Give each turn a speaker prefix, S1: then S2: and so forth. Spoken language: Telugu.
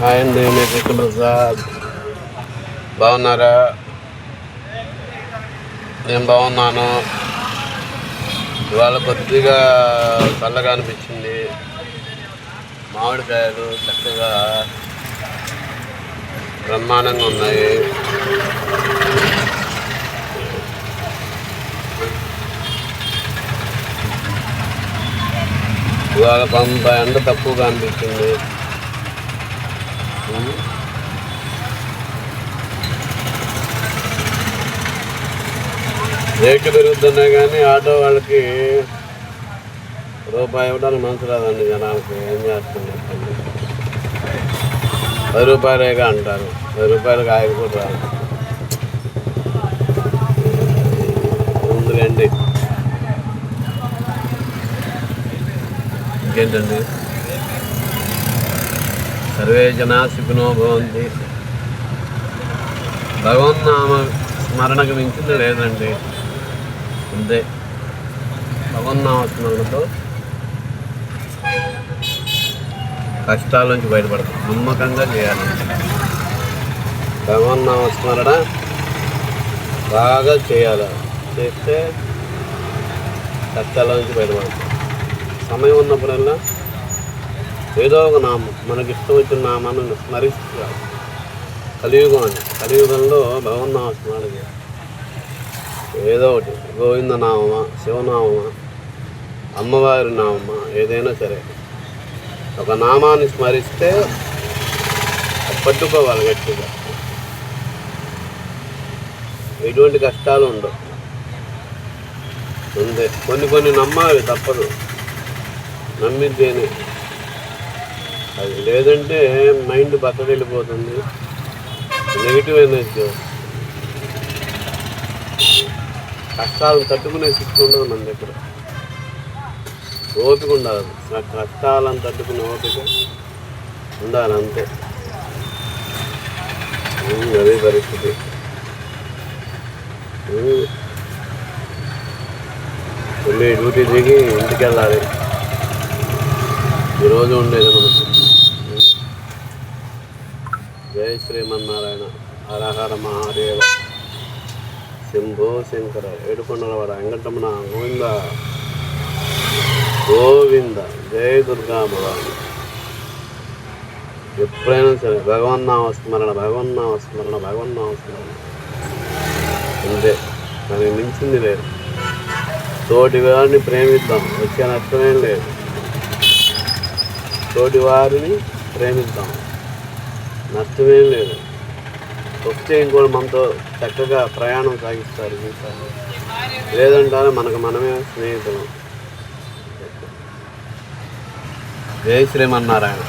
S1: హాయ్ అండి, నేను కృష్ణప్రసాద్. బాగున్నారా? నేను బాగున్నాను. ఇవాళ కొద్దిగా చల్లగా అనిపించింది. మామిడికాయలు చక్కగా బ్రహ్మాండంగా ఉన్నాయి. ఇవాళ కొంత ఎండ తక్కువగా అనిపించింది. రేట్లు పెరుగుతున్నాయి కానీ ఆటో వాళ్ళకి రూపాయి ఇవ్వడానికి మనసు రాదండి జనాలకి. ఏం చేస్తున్నారు? 10 రూపాయలేగా అంటారు. 10 రూపాయలకు ఆయన కూడా రాదు. ముందులేండి. ఇంకేంటండి? సర్వే జనా సుఖినో భవంతి. భగవన్నామ స్మరణకు మించింది లేదండి. అంతే. భగవన్నామ స్మరణతో కష్టాల నుంచి బయటపడతాం. నమ్మకంగా చేయాలి. భగవన్నామ స్మరణ బాగా చేయాలి. చేస్తే కష్టాల నుంచి బయటపడతాం. సమయం ఉన్నప్పుడల్లా ఏదో ఒక నామం, మనకి ఇష్టం వచ్చిన నామాన్ని స్మరిస్తారు. కలియుగం అని, కలియుగంలో భగవన్నామ స్మరణ చేయాలి. ఏదో ఒకటి, గోవిందనామమా, శివనామమా, అమ్మవారి నామమా, ఏదైనా సరే ఒక నామాన్ని స్మరిస్తే పట్టుకోవాలి గట్టిగా. ఎటువంటి కష్టాలు ఉండవు. అంతే. కొన్ని నమ్మాలి, తప్పదు. నమ్మితేనే అది. లేదంటే మైండ్ పక్కకి వెళ్ళిపోతుంది. Negative energy. కష్టాలను తట్టుకునే శక్తి ఉండదు మన దగ్గర. ఓపిక ఉండాలి. కష్టాలను తట్టుకునే ఓపిక ఉండాలి. అంతే. అదే పరిస్థితి. వెళ్ళి డ్యూటీ దిగి ఇంటికి వెళ్ళాలి. ఈరోజు ఉండేది మనకు. జై శ్రీమన్నారాయణ. హరహర మహాదేవ. శంభో శంకర. ఏడుకొండలవాడ వెంకటరమణ. గోవింద గోవింద. జై దుర్గా భవాని. ఎప్పుడైనా సరే భగవన్నామ స్మరణ, భగవన్నామ స్మరణ, భగవన్నామ స్మరణ. అంతే. దానికి మించింది లేదు. తోటి వారిని ప్రేమిద్దాం. వచ్చే నష్టమేం లేదు. తోటి వారిని ప్రేమిద్దాం. నష్టమేం లేదు. వస్తే ఇంకోటి మనతో చక్కగా ప్రయాణం సాగిస్తారు జీవితాన్ని. లేదంటారా మనకు మనమే స్నేహితులు. జై శ్రీమన్నారాయణ.